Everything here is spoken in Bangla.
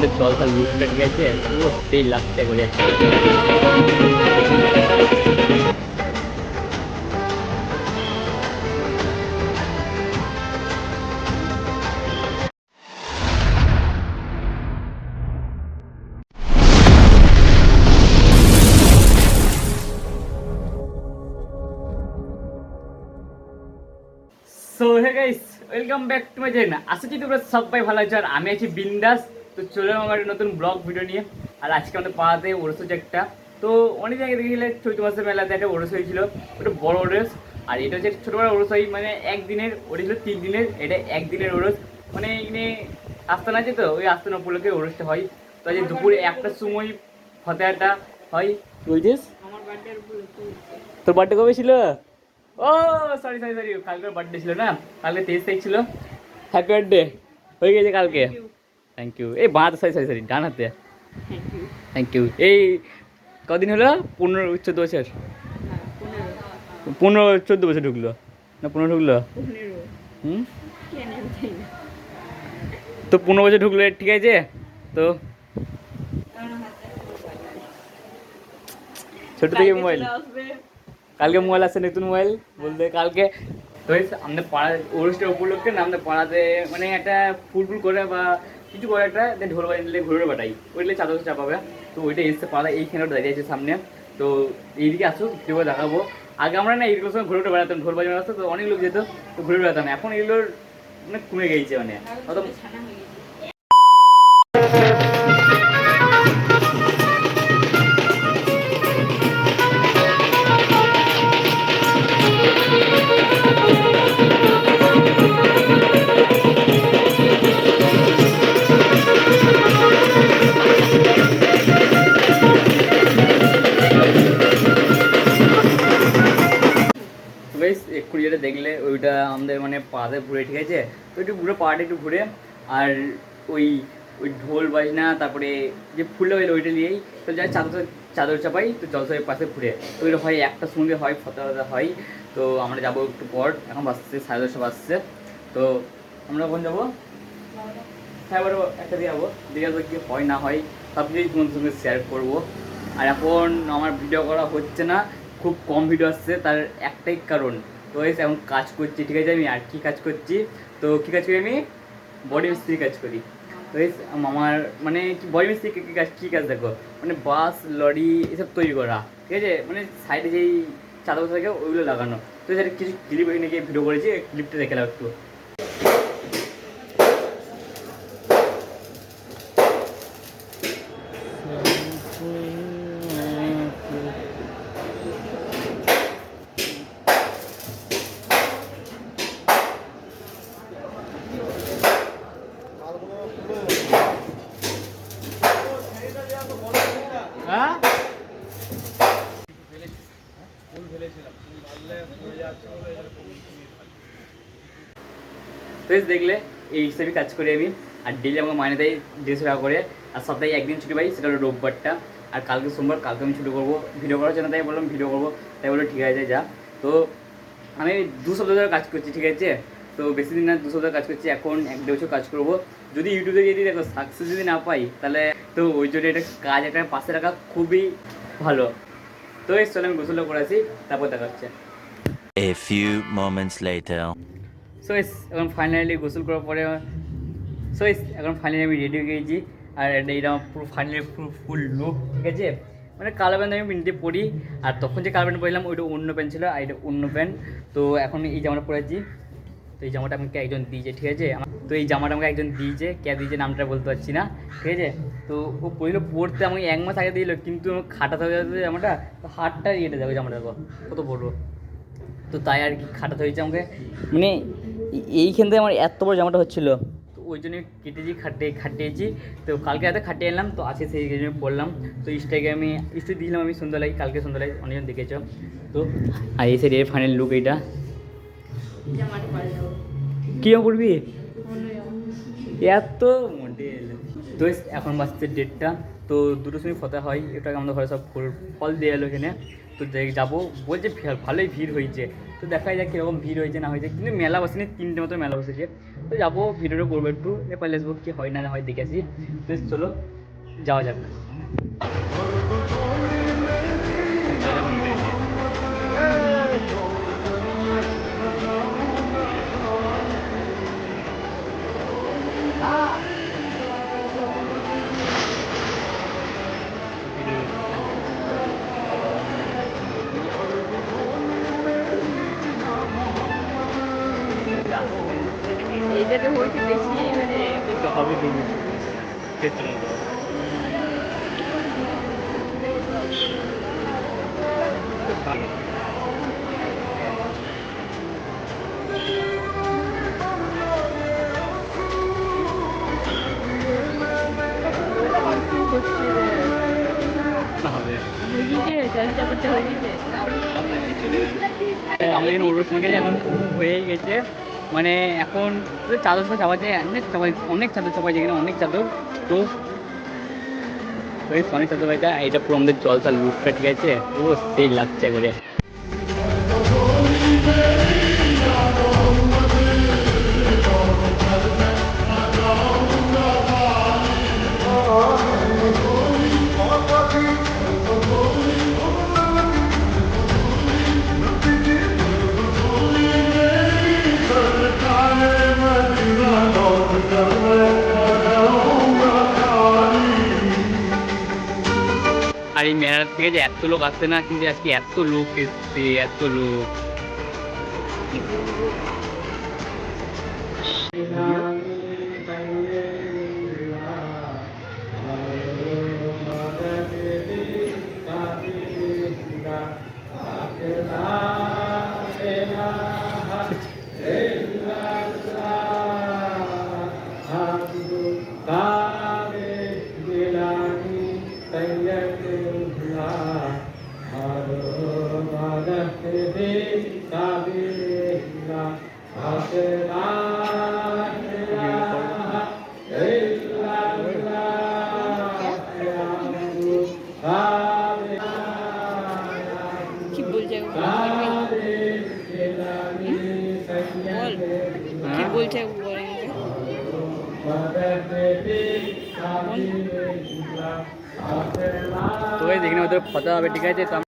আমাদের জলসার লুকটা ঠিক আছে পুরো তেল লাগতে করে যাচ্ছে। So hey guys, welcome back to my channel. আশা করি তোমরা সবাই ভালো আছো আর আমি আছি বিন্দাস। তো চলো আমার নতুন ব্লগ ভিডিও নিয়ে। আর আজকে আমাদের পাড়াতে ওরস হচ্ছে একটা। তো অনেক জায়গায় দেখে গেলে চৈত্র মাসের মেলাতে একটা ওরস হয়েছিল, ওটা বড় ওরস। আর এটা হচ্ছে ছোটো বড় ওরস হয়, মানে একদিনের, ওটা ছিল 3 দিনের, এটা একদিনের ওরস। মানে এখানে আস্তানা আছে, তো ওই আস্তানা উপলক্ষে ওরসটা হয়। তো আজ দুপুরে একটার সময় ফতেহাটা হয়। বলছিস তোর বার্থডে কবে ছিল? ও সরি সরি সরি, কালকের বার্থডে ছিল না, কালকে 23 তারিখ ছিল। হ্যাপি বার্থডে হয়ে গেছে কালকে। Thank you. এই বাঁ সরি সরি সরি, ডান হাতে থ্যাংক ইউ। এই কদিন হলো? 15-14 বছর, 15-14 বছর ঢুকলো না 15 ঢুকলো? হুম, তো 15 বছর ঢুকলো, ঠিক আছে। তো ছোট থেকে মোবাইল, কালকে মোবাইল আসছে, নতুন মোবাইল বলতে কালকে। তো আমাদের পাড়া অনুষ্ঠান উপলক্ষে না, আমাদের পাড়াতে মানে একটা ফুল করে বা কিছু করে একটা ঢোল বাজিয়ে ঘুরে বাটাই, ওইগুলো চাদর চাপাবে। তো ওইটা এসছে পাড়া এইখানে দাঁড়িয়ে আছে সামনে। তো এইদিকে আসো, ভিডিও দেখাবো। আগে আমরা না এইগুলোর সঙ্গে ঘুরে বেড়াতাম, ঢোল বাজানো আসতো, তো অনেক লোক যেত, তো ঘুরে বেড়াতাম। এখন এগুলোর মানে কমে গেছে, মানে অত। বেশ এক্ষুনি যেটা দেখলে ওইটা আমাদের মানে পাড়াতে ঘুরে, ঠিক আছে। তো একটু ঘুরে পাড়াটা একটু ঘুরে, আর ওই ওই ঢোল বাজনা, তারপরে যে ফুলটা হইলো ওইটা নিয়েই তো যাই চাদর চাদর চাপাই, তো জলসাইয়ের পাশে ঘুরে। তো ওইটা হয় একটার সঙ্গে হয়, ফতে হয়। তো আমরা যাবো একটু পর, এখন বাজছে 10:30 বাজছে। তো আমরা কখন যাবো? 12:30 একটা দিয়ে যাবো, দিয়ে যাবো কি হয় না হয় সব কিছুই তোমাদের সঙ্গে শেয়ার করবো। আর এখন আমার ভিডিও করা হচ্ছে না, খুব কম ভিডিও আসছে, তার একটাই কারণ, তো এখন কাজ করছি, ঠিক আছে। আমি আর কি কাজ করছি, তো কী কাজ করি আমি? বডি মিস্ত্রি কাজ করি। তো আমার মানে কি বডি মিস্ত্রি কী কাজ দেখো, মানে বাস লরি এসব তৈরি করা, ঠিক আছে। মানে সাইডে যেই চাদর থাকে ওইগুলো লাগানো। তো সেটা কিছু ক্লিপ এখানে গিয়ে ভিডিও করেছি, ক্লিপটা দেখে নাও একটু। হ্যাঁ তো দেখলে এই হিসেবে কাজ করি আমি। আর ডেলি আমাকে মাইনে দেয় 150 টাকা করে। আর সপ্তাহে একদিন ছুটি পাই, সেটা হলো রোববারটা। আর কালকে সোমবার, কালকে আমি ছুটি করবো ভিডিও করার জন্য, তাই বললাম ভিডিও করবো। তাই বললো ঠিক আছে যা। তো আমি 2 সপ্তাহ ধরে কাজ করছি, ঠিক আছে। তো বেশি দিন না, 2 সপ্তাহ কাজ করছি, এখন 1-1.5 বছর কাজ করবো। যদি ইউটিউবে যদি দেখো সাকসেস যদি না পাই, তাহলে তো ওই জন্য এটা কাজ একটা পাশে রাখা খুবই ভালো। তো এই চলে আমি গোসলটা করে আসি, তারপর দেখা হচ্ছে। A few moments later. So এখন ফাইনালি গোসল করার পরে, সো এখন ফাইনালি আমি রেডি হয়ে গিয়েছি। আর এটা আমার পুরো ফাইনালি পুরো ফুল লুক, ঠিক আছে। মানে কালো প্যান্ট আমি পিনতে পরি, আর তখন যে কালো প্যান্ট পরলাম ওইটা অন্য প্যান্ট ছিল, আর এটা অন্য প্যান্ট। তো এখন এই জামাটা পরেছি। তো এই জামাটা আমাকে একজন দিয়েছে, ঠিক আছে। তো এই জামাটা আমাকে একজন দিয়েছে, কে দিয়েছে নামটা বলতে পারছি না, ঠিক আছে। তো ও পড়লো পড়তে আমাকে 1 মাস আগে দিল, কিন্তু খাটাতে হয়ে যাচ্ছে জামাটা। তো হাতটা ইয়েটা দেখো, জামাটা দেখো কত বড়। তো তাই আর কি খাটাতে হয়েছে আমাকে, মানে এইখান থেকে আমার এত বড় জামাটা হচ্ছিলো, তো ওই জন্য কেটেছি, খাটিয়েছি। তো কালকে রাতে খাটিয়ে এলাম, তো আছে সেই জন্য পড়লাম। তো ইনস্টাগ্রামে স্টোরি দিলাম আমি সন্ধ্যাবেলায়, কালকে সন্ধ্যাবেলায় অনেকজন দেখেছ। তো আর এই সেট এর ফাইনাল লুক এইটা। কী পড়বি এত মডেল? তো এখন বাজছে 1:30, তো 2টোর সময় ফতে হয়। এটা আমাদের ঘরে সব ফল দিয়ে এলো এখানে। তো যাবো বলছে, ভালোই ভিড় হয়েছে। তো দেখা যাক কীরকম ভিড় হয়েছে না হয়েছে, কিন্তু মেলা বসেনি, 3টে মতো মেলা বসেছে। তো যাবো, ভিডিওটা করবো একটু, এরপর লেসবো কি হয় না হয় দেখে আসি। বেশ চলো যাওয়া যাবে। এইটাতে হয়েছে বেশি মানে হবে ক্ষেত্রে হচ্ছে হবে। হয়ে গিয়েছে চাষটা করতে হয়ে গিয়েছে আমাদের এখানে ওর সঙ্গে এখন হয়ে গেছে, মানে এখন চাদর তো চাপা যায়, অনেক চাদর চাপা যায় এখানে, অনেক চাদর। তো ওই অনেক চাদর পাইটা, এটা পুরো আমাদের জলসা লুটটা, ঠিক আছে, পুরো সেই লাগছে করে। আর এই মেলার থেকে যে এত লোক আসছে না, কিন্তু আজকে এত লোক এসছে, এত লোক। কি বলছে বল কি বলছে বল তো এই দেখি না ওদের কথা হবে, ঠিক আছে। তো